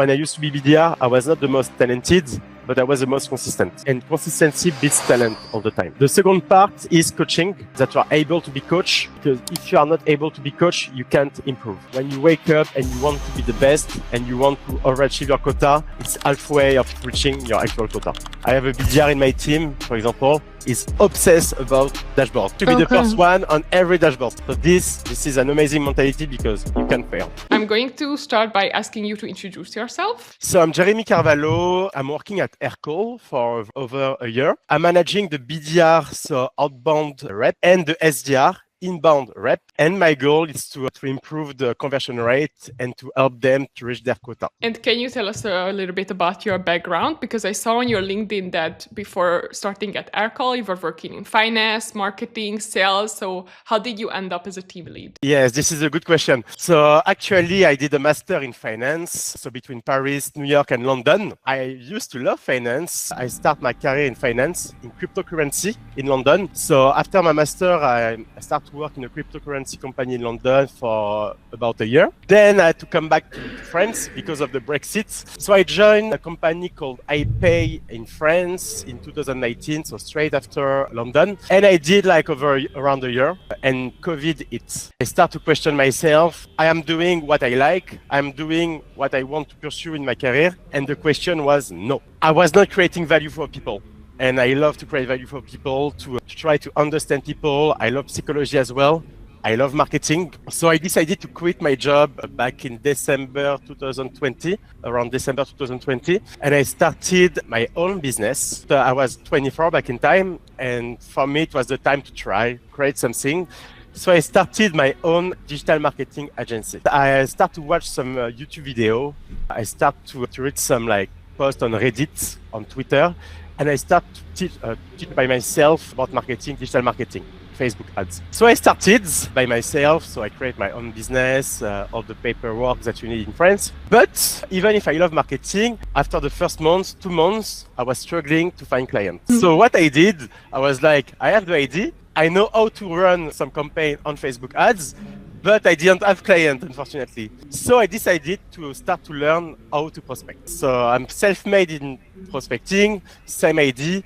When I used to be BDR, I was not the most talented, but I was the most consistent. And consistency beats talent all the time. The second part is coaching, that you are able to be coached, because if you are not able to be coached, you can't improve. When you wake up and you want to be the best and you want to overachieve your quota, it's halfway of reaching your actual quota. I have a BDR in my team, for example, is obsessed about dashboard. To be the first one on every dashboard. So this is an amazing mentality because you can fail. I'm going to start by asking you to introduce yourself. So I'm Jérémy Carvalho. I'm working at Aircall for over a year. I'm managing the BDR, so outbound rep, and the SDR, inbound rep. And my goal is to improve the conversion rate and to help them to reach their quota. And can you tell us a little bit about your background? Because I saw on your LinkedIn that before starting at Aircall, you were working in finance, marketing, sales. So how did you end up as a team lead? Yes, this is a good question. So actually, I did a master in finance. So between Paris, New York, and London. I used to love finance. I started my career in finance, in cryptocurrency in London. So after my master, I started to work in a cryptocurrency company in London for about a year. Then I had to come back to France because of the Brexit. So I joined a company called iPay in France in 2019, so straight after London. And I did like around a year, and COVID hit. I start to question myself. I am doing what I like. I'm doing what I want to pursue in my career. And the question was no. I was not creating value for people. And I love to create value for people, to try to understand people. I love psychology as well. I love marketing. So I decided to quit my job back in December 2020, around December 2020. And I started my own business. So I was 24 back in time. And for me, it was the time to create something. So I started my own digital marketing agency. I start to watch some YouTube video. I start to read some posts on Reddit, on Twitter. And I start to teach by myself about marketing, digital marketing, Facebook ads. So I started by myself. So I create my own business, all the paperwork that you need in France. But even if I love marketing, after the first 2 months, I was struggling to find clients. So what I did, I was like, I have the idea. I know how to run some campaign on Facebook ads, but I didn't have clients, unfortunately. So I decided to start to learn how to prospect. So I'm self-made in prospecting, same idea.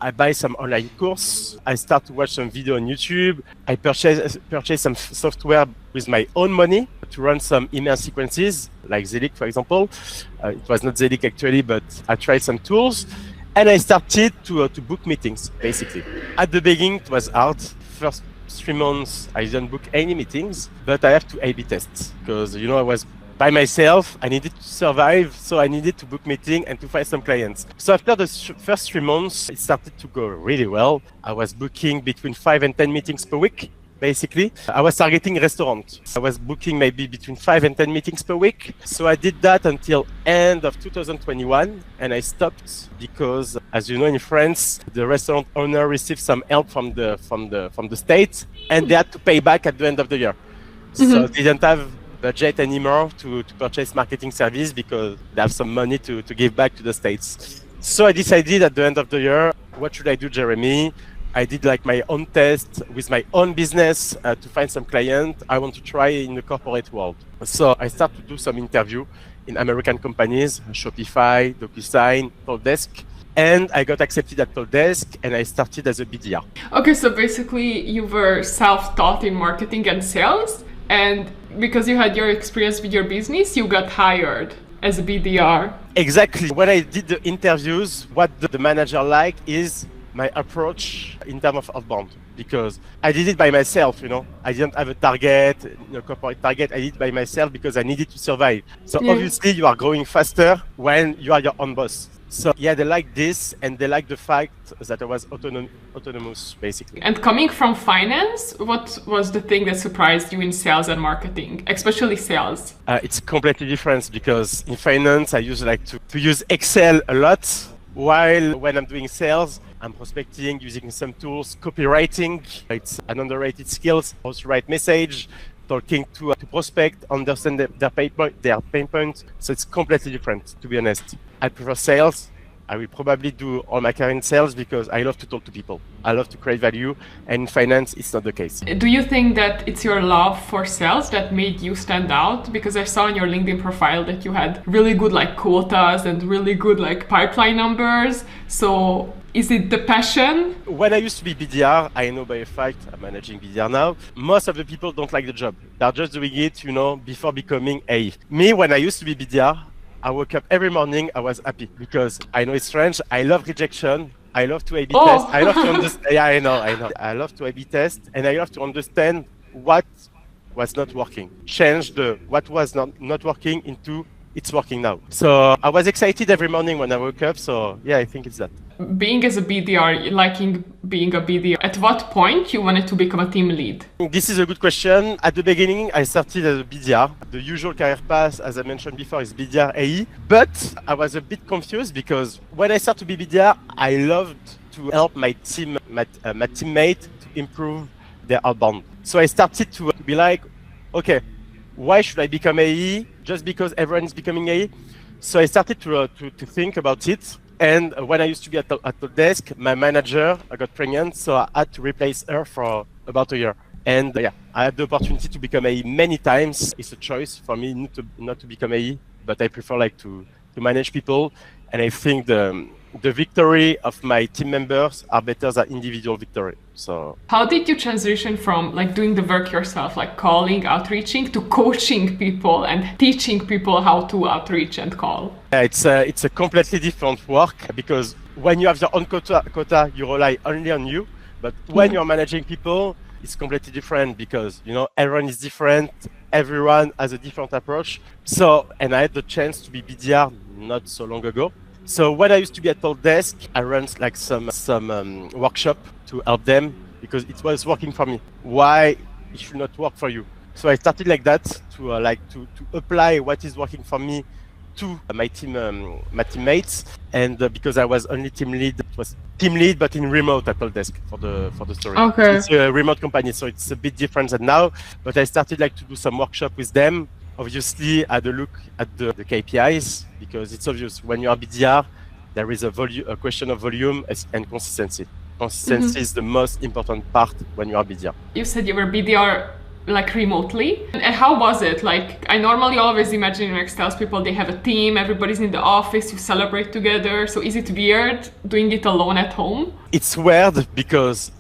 I buy some online course. I start to watch some video on YouTube. I purchase some software with my own money to run some email sequences, like Zelic, for example. It was not Zelic actually, but I tried some tools. And I started to book meetings, basically. At the beginning, it was hard. First 3 months, I didn't book any meetings, but I have to A/B test because, I was by myself. I needed to survive, so I needed to book meeting and to find some clients. So after the first 3 months, it started to go really well. I was booking between 5 and 10 meetings per week. Basically, I was targeting restaurants. I was booking maybe between 5 and 10 meetings per week. So I did that until end of 2021, and I stopped because, as you know, in France, the restaurant owner received some help from the state, and they had to pay back at the end of the year. So they didn't have budget anymore to purchase marketing service because they have some money to give back to the states. So I decided at the end of the year, what should I do, Jérémy? I did my own test with my own business to find some client. I want to try in the corporate world. So I start to do some interview in American companies, Shopify, DocuSign, Talkdesk. And I got accepted at Talkdesk and I started as a BDR. Okay, so basically you were self-taught in marketing and sales. And because you had your experience with your business, you got hired as a BDR. Exactly. When I did the interviews, what the manager liked is my approach in terms of outbound, because I did it by myself, I didn't have a target, corporate target. I did it by myself because I needed to survive. So obviously you are growing faster when you are your own boss. So yeah, they like this, and they like the fact that I was autonomous, basically. And coming from finance, what was the thing that surprised you in sales and marketing, especially sales? It's completely different because in finance, I used to use Excel a lot, while when I'm doing sales, I'm prospecting using some tools, copywriting. It's an underrated skill, how to write message, talking to prospect, understand their pain point. So it's completely different, to be honest. I prefer sales I will probably do all my career in sales because I love to talk to people. I love to create value. And in finance, it's not the case. Do you think that it's your love for sales that made you stand out? Because I saw on your LinkedIn profile that you had really good like quotas and really good like pipeline numbers. So is it the passion? When I used to be BDR, I know by a fact, I'm managing BDR now, most of the people don't like the job. They're just doing it, before becoming AE. Me, when I used to be BDR, I woke up every morning, I was happy because I know it's strange. I love rejection. I love to A/B test. I love to understand. Yeah, I know. I love to A/B test, and I love to understand what was not working. Change what was not working into it's working now. So I was excited every morning when I woke up. So yeah, I think it's that. Being as a BDR, liking being a BDR, at what point you wanted to become a team lead? This is a good question. At the beginning, I started as a BDR. The usual career path, as I mentioned before, is BDR AE. But I was a bit confused because when I started to be BDR, I loved to help my teammate to improve their outbound. So I started to be like, okay, why should I become AE? Just because everyone is becoming AE? So I started to think about it. And when I used to be at the desk, my manager got pregnant, so I had to replace her for about a year. And I had the opportunity to become AE many times. It's a choice for me not to become AE, but I prefer to manage people. And I think the victory of my team members are better than individual victory. So how did you transition from doing the work yourself, like calling, outreaching, to coaching people and teaching people how to outreach and call? It's a completely different work because when you have your own quota, you rely only on you. But when you're managing people, it's completely different because everyone is different. Everyone has a different approach. So, and I had the chance to be BDR not so long ago. So when I used to be at Talk Desk, I ran some workshop to help them because it was working for me. Why it should not work for you? So I started like that to apply what is working for me to my teammates, and because I was only team lead, it was team lead but in remote at Talk Desk for the story. Okay. It's a remote company, so it's a bit different than now. But I started to do some workshop with them. Obviously, I had a look at the KPIs because it's obvious when you are BDR, there is a question of volume and consistency. Consistency is the most important part when you are BDR. You said you were BDR remotely. And how was it? I normally always imagine salespeople, they have a team, everybody's in the office, you celebrate together. So is it weird doing it alone at home? It's weird because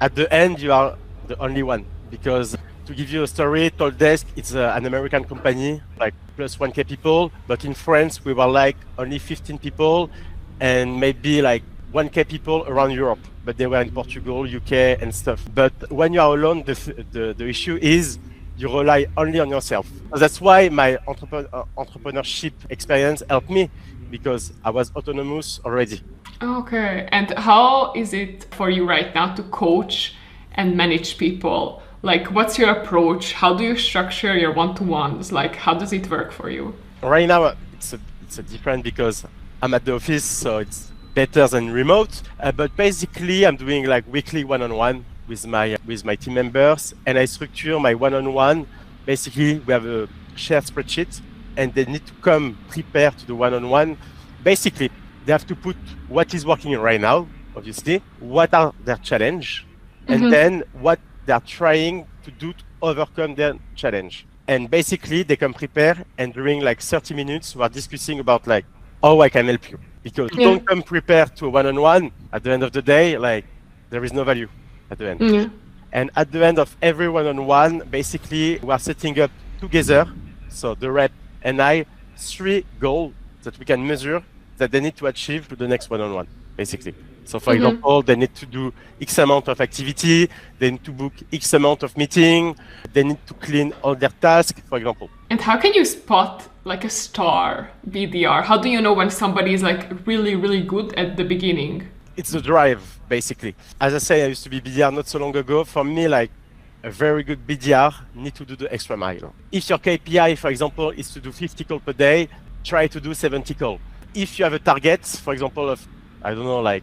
at the end, you are the only one. Because to give you a story, Talk Desk, it's an American company, plus 1K people. But in France, we were only 15 people and maybe 1K people around Europe. But they were in Portugal, UK and stuff. But when you are alone, the issue is you rely only on yourself. So that's why my entrepreneurship experience helped me because I was autonomous already. Okay. And how is it for you right now to coach and manage people? What's your approach? How do you structure your one-to-ones? How does it work for you? Right now, it's a different because I'm at the office, so it's better than remote. But basically, I'm doing weekly one-on-one with my team members, and I structure my one-on-one. Basically, we have a shared spreadsheet, and they need to come prepared to the one-on-one. Basically, they have to put what is working right now, obviously, what are their challenge, and then what they are trying to do to overcome their challenge. And basically, they come prepare, and during 30 minutes, we are discussing about how I can help you. Because you don't come prepared to a one-on-one, at the end of the day, there is no value at the end. Yeah. And at the end of every one-on-one, basically, we are setting up together, so the rep and I, 3 goals that we can measure that they need to achieve to the next one-on-one, basically. So for example, they need to do X amount of activity, they need to book X amount of meeting, they need to clean all their tasks, for example. And how can you spot a star BDR? How do you know when somebody is really, really good at the beginning? It's the drive, basically. As I say, I used to be BDR not so long ago. For me, a very good BDR need to do the extra mile. If your KPI, for example, is to do 50 calls per day, try to do 70 calls. If you have a target, for example, of, I don't know,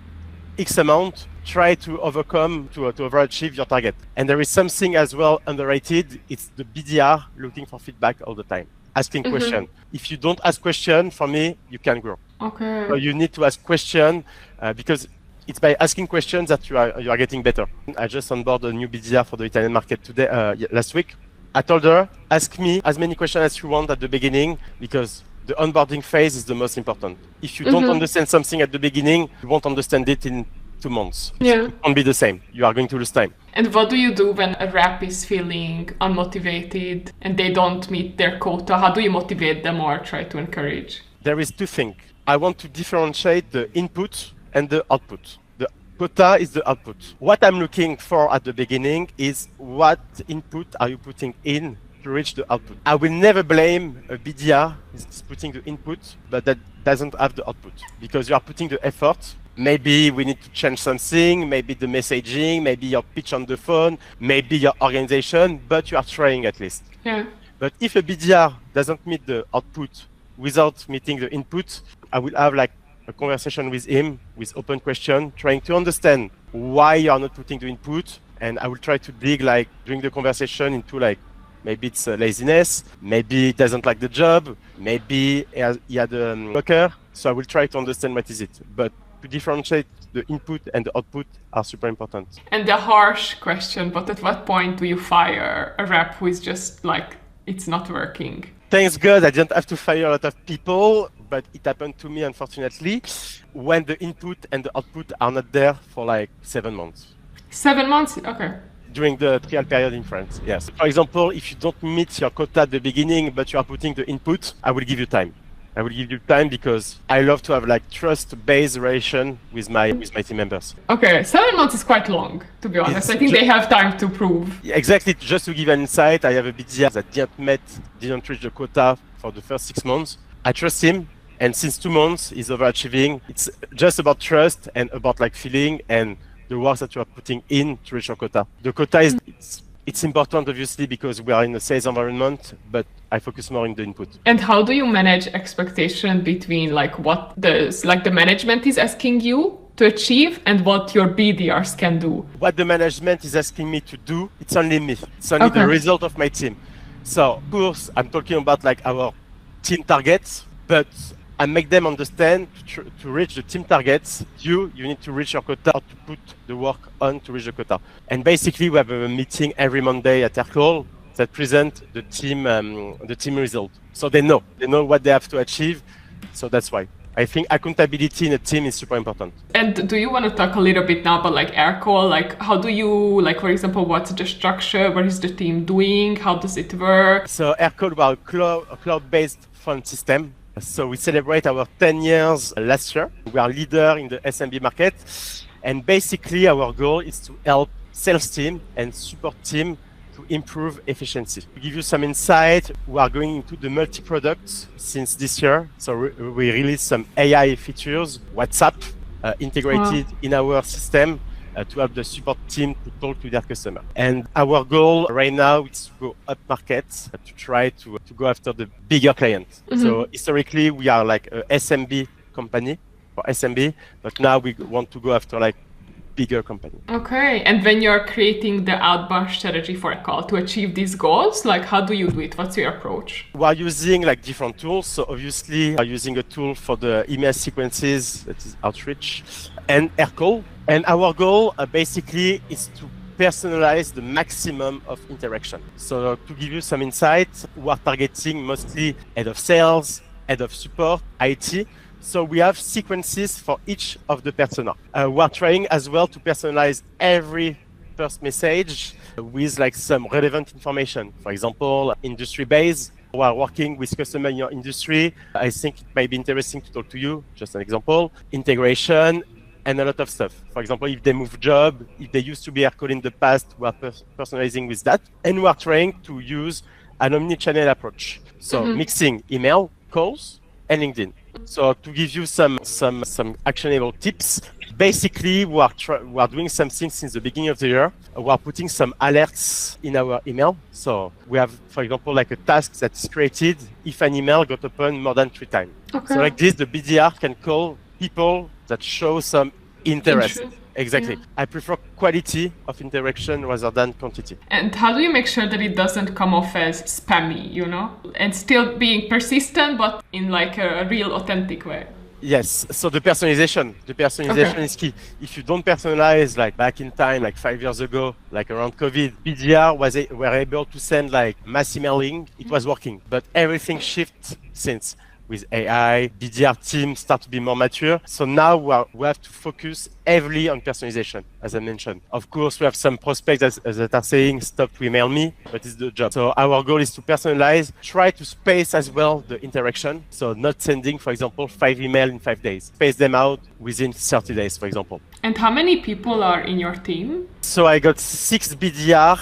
X amount, try to overcome, to overachieve your target. And there is something as well underrated. It's the BDR looking for feedback all the time. Asking question. If you don't ask question, for me, you can grow. Okay. So you need to ask questions because it's by asking questions that you are getting better. I just onboarded a new BDR for the Italian market today, last week. I told her, ask me as many questions as you want at the beginning because the onboarding phase is the most important. If you don't understand something at the beginning, you won't understand it in 2 months. Yeah. It won't be the same. You are going to lose time. And what do you do when a rep is feeling unmotivated and they don't meet their quota? How do you motivate them or try to encourage? There is two things. I want to differentiate the input and the output. The quota is the output. What I'm looking for at the beginning is what input are you putting in to reach the output. I will never blame a BDR is putting the input, but that doesn't have the output because you are putting the effort. Maybe we need to change something, maybe the messaging, maybe your pitch on the phone, maybe your organization, but you are trying at least. Yeah. But if a BDR doesn't meet the output without meeting the input, I will have like a conversation with him with open question, trying to understand why you are not putting the input. And I will try to dig like during the conversation into like, maybe it's laziness, maybe he doesn't like the job, maybe he had a blocker. So I will try to understand what is it. But to differentiate the input and the output are super important. And the harsh question, but at what point do you fire a rep who is just like, it's not working? Thanks God, I didn't have to fire a lot of people, but it happened to me, unfortunately, when the input and the output are not there for like 7 months. 7 months? Okay. During the trial period in France, yes. For example, if you don't meet your quota at the beginning, but you are putting the input, I will give you time. I will give you time because I love to have like trust-based relation with my team members. Okay, 7 months is quite long, to be honest. I think they have time to prove. Exactly. Just to give an insight, I have a BDR that didn't reach the quota for the first 6 months. I trust him, and since 2 months, he's overachieving. It's just about trust and about like feeling and the work that you are putting in to reach your quota. The quota is it's important, obviously, because we are in a sales environment, but I focus more in the input. And how do you manage expectation between like what the management is asking you to achieve and what your BDRs can do? What the management is asking me to do, it's only me. It's only the result of my team. So, of course, I'm talking about like our team targets, but I make them understand to reach the team targets, you need to reach your quota or to put the work on to reach the quota. And basically, we have a meeting every Monday at Aircall that present the team result. So they know what they have to achieve. So that's why I think accountability in a team is super important. And do you want to talk a little bit now about like Aircall? Like how do you, like for example, what's the structure? What is the team doing? How does it work? So Aircall, we are a cloud-based fund system. So we celebrate our 10 years last year. We are leader in the SMB market. And basically our goal is to help sales team and support team to improve efficiency. To give you some insight, we are going into the multi-products since this year. So we released some AI features, WhatsApp integrated in our system to help the support team to talk to their customer. And our goal right now is to go up market to try to go after the bigger clients. So historically, we are like a SMB company for SMB, but now we want to go after like bigger company. Okay, and when you're creating the outbound strategy for a call to achieve these goals, like how do you do it? What's your approach? We are using like different tools. So obviously we are using a tool for the email sequences, that is Outreach, and Aircall. And our goal basically is to personalize the maximum of interaction. So to give you some insight, we are targeting mostly head of sales, head of support, IT. So we have sequences for each of the persona. We are trying as well to personalize every first message with like some relevant information. For example, industry based. We are working with customers in your industry. I think it might be interesting to talk to you. Just an example. Integration and a lot of stuff. For example, if they move job, if they used to be Aircall in the past, we are personalizing with that. And we are trying to use an omni-channel approach. So mixing email, calls, and LinkedIn. So to give you some actionable tips, basically we are doing something since the beginning of the year. We are putting some alerts in our email. So we have, for example, like a task that is created if an email got opened more than 3 times. Okay. So like this, the BDR can call people that show some interest. Exactly. Yeah. I prefer quality of interaction rather than quantity. And how do you make sure that it doesn't come off as spammy, you know? And still being persistent, but in like a real authentic way? Yes, so the personalization is key. If you don't personalize, like back in time, like 5 years ago, like around COVID, BDR were able to send like mass emailing. It was working, but everything shifted since. With AI, BDR teams start to be more mature. So now we have to focus heavily on personalization, as I mentioned. Of course, we have some prospects that are saying, stop to email me, but it's the job. So our goal is to personalize, try to space as well the interaction. So not sending, for example, 5 emails in 5 days. Space them out within 30 days, for example. And how many people are in your team? So I got 6 BDR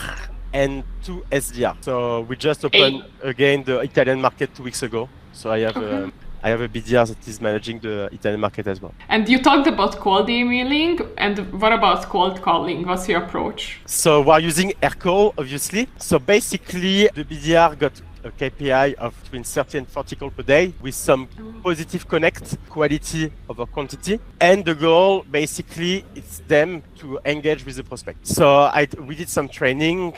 and 2 SDR. So we just opened again the Italian market 2 weeks ago. So I have a BDR that is managing the Italian market as well. And you talked about cold emailing, and what about cold calling? What's your approach? So we're using Aircall, obviously. So basically, the BDR got a KPI of between 30 and 40 calls per day with some positive connect, quality over quantity. And the goal, basically, is them to engage with the prospect. So we did some training,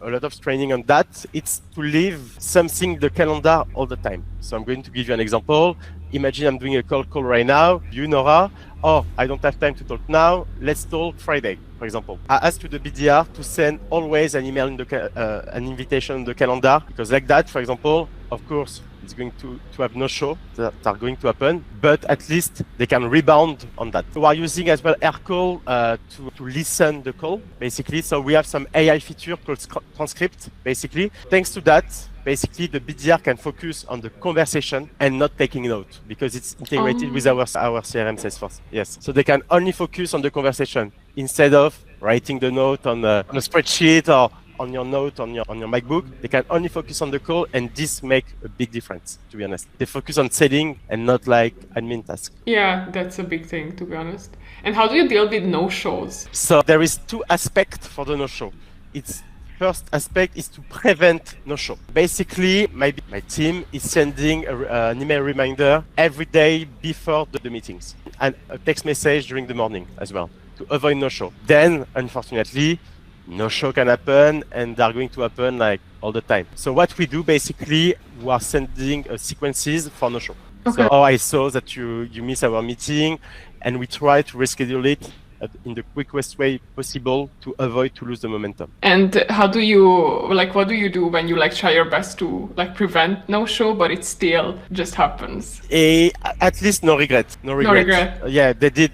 a lot of training on that. It's to leave something in the calendar all the time. So I'm going to give you an example. Imagine I'm doing a cold call right now. You, Nora, I don't have time to talk now. Let's talk Friday, for example. I ask to the BDR to send always an email in an invitation in the calendar, because like that, for example, of course, it's going to have no show that are going to happen, but at least they can rebound on that. We are using as well Aircall to listen the call, basically. So we have some AI feature called transcript, basically. Thanks to that, basically the BDR can focus on the conversation and not taking note, because it's integrated with our CRM Salesforce. Yes, so they can only focus on the conversation instead of writing the note on a spreadsheet or on your note on your MacBook. They can only focus on the call, and this makes a big difference, to be honest. They focus on selling and not like admin tasks. Yeah, that's a big thing, to be honest. And how do you deal with no-shows? So there is 2 aspects for the no-show. Its first aspect is to prevent no-show. Basically, my team is sending an email reminder every day before the meetings, and a text message during the morning as well, to avoid no-show. Then, unfortunately, no-show can happen, and they're going to happen like all the time. So what we do, basically, we are sending sequences for no-show. Okay. So I saw that you missed our meeting, and we try to reschedule it in the quickest way possible to avoid to lose the momentum. And what do you do when you try your best to prevent no-show, but it still just happens? At least no regret. No regret. Yeah, they did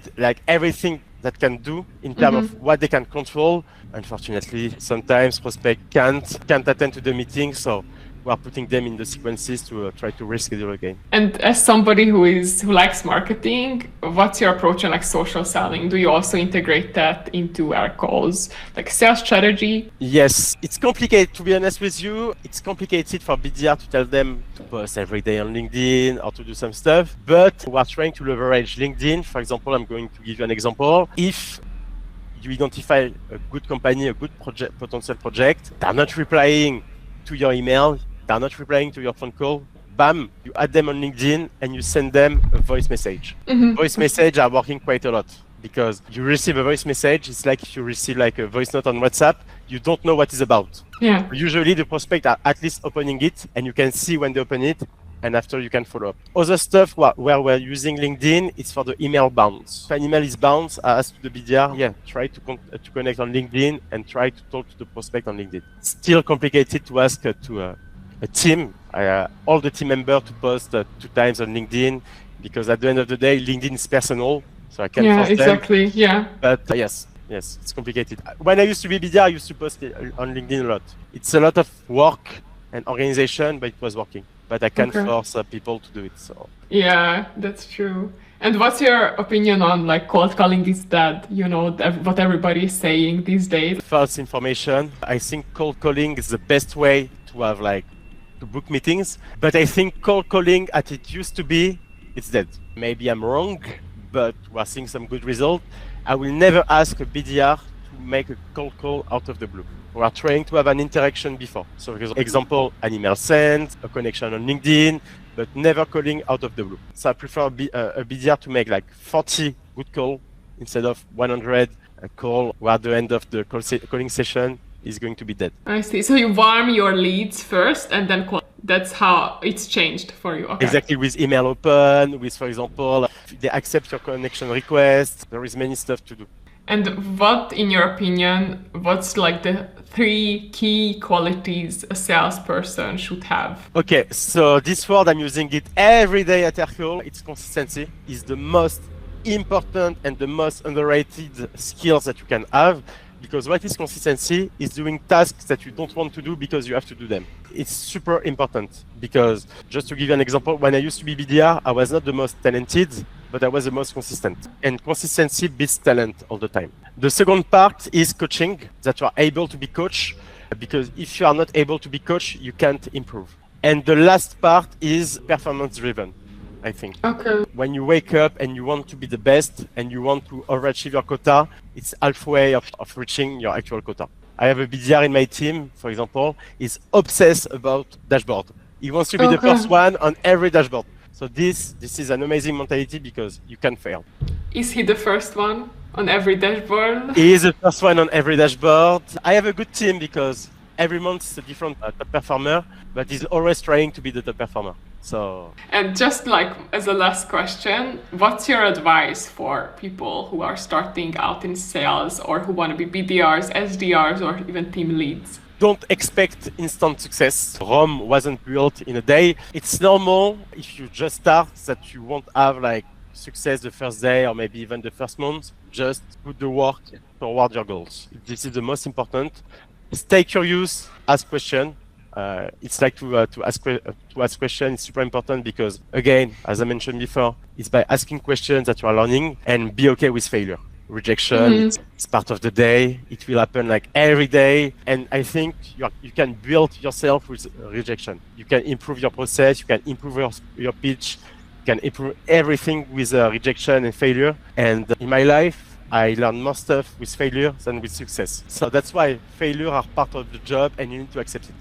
everything that can do in terms of what they can control. Unfortunately, sometimes prospect can't attend to the meeting, so we are putting them in the sequences to try to reschedule again. And as somebody who likes marketing, what's your approach on social selling? Do you also integrate that into Aircall's sales strategy? Yes, it's complicated, to be honest with you. It's complicated for BDR to tell them to post every day on LinkedIn or to do some stuff, but we're trying to leverage LinkedIn. For example, I'm going to give you an example. If you identify a good company, a good potential project, they're not replying to your email, they're not replying to your phone call, bam, you add them on LinkedIn and you send them a voice message. Voice message are working quite a lot, because you receive a voice message, it's like if you receive a voice note on WhatsApp, you don't know what it's about. Yeah. Usually the prospect are at least opening it, and you can see when they open it, and after you can follow up. Other stuff where we're using LinkedIn, it's for the email bounce. If an email is bounced, I ask the BDR, try to connect on LinkedIn and try to talk to the prospect on LinkedIn. It's still complicated to ask to a team, all the team members to post 2 times on LinkedIn, because at the end of the day, LinkedIn is personal, so I can't force exactly. them. Yeah. But yes, it's complicated. When I used to be BDR, I used to post on LinkedIn a lot. It's a lot of work and organization, but it was working. But I can't force people to do it. So yeah, that's true. And what's your opinion on cold calling is dead? What everybody is saying these days. False information. I think cold calling is the best way to have to book meetings. But I think cold calling as it used to be, it's dead. Maybe I'm wrong, but we're seeing some good results. I will never ask a BDR to make a cold call out of the blue. We are trying to have an interaction before. So, for example, an email sent, a connection on LinkedIn, but never calling out of the blue. So I prefer a BDR to make 40 good calls instead of 100 call where at the end of the calling session is going to be dead. I see. So you warm your leads first and then That's how it's changed for you. Okay. Exactly, with email open, with, for example, they accept your connection request. There is many stuff to do. And what, in your opinion, what's like the 3 key qualities a salesperson should have? Okay, so this word, I'm using it every day at Aircall. It's consistency. Is the most important and the most underrated skills that you can have. Because what is consistency is doing tasks that you don't want to do because you have to do them. It's super important because, just to give you an example, when I used to be BDR, I was not the most talented, but I was the most consistent. And consistency beats talent all the time. The second part is coaching, that you are able to be coached, because if you are not able to be coached, you can't improve. And the last part is performance driven, I think. Okay. When you wake up and you want to be the best and you want to overachieve your quota, it's halfway of reaching your actual quota. I have a BDR in my team, for example, is obsessed about dashboard. He wants to be the first one on every dashboard. So this is an amazing mentality because you can fail. Is he the first one on every dashboard? He is the first one on every dashboard. I have a good team because every month is a different top performer, but he's always trying to be the top performer. So, and just like as a last question, what's your advice for people who are starting out in sales or who want to be BDRs, SDRs, or even team leads? Don't expect instant success. Rome wasn't built in a day. It's normal if you just start that you won't have like success the first day or maybe even the first month. Just put the work toward your goals. This is the most important. Stay curious, ask questions. It's like to ask questions is super important because, again, as I mentioned before, it's by asking questions that you are learning, and be okay with failure. Rejection, it's part of the day. It will happen like every day, and I think you can build yourself with rejection. You can improve your process. You can improve your pitch. You can improve everything with rejection and failure. And in my life, I learned more stuff with failure than with success. So that's why failure are part of the job, and you need to accept it.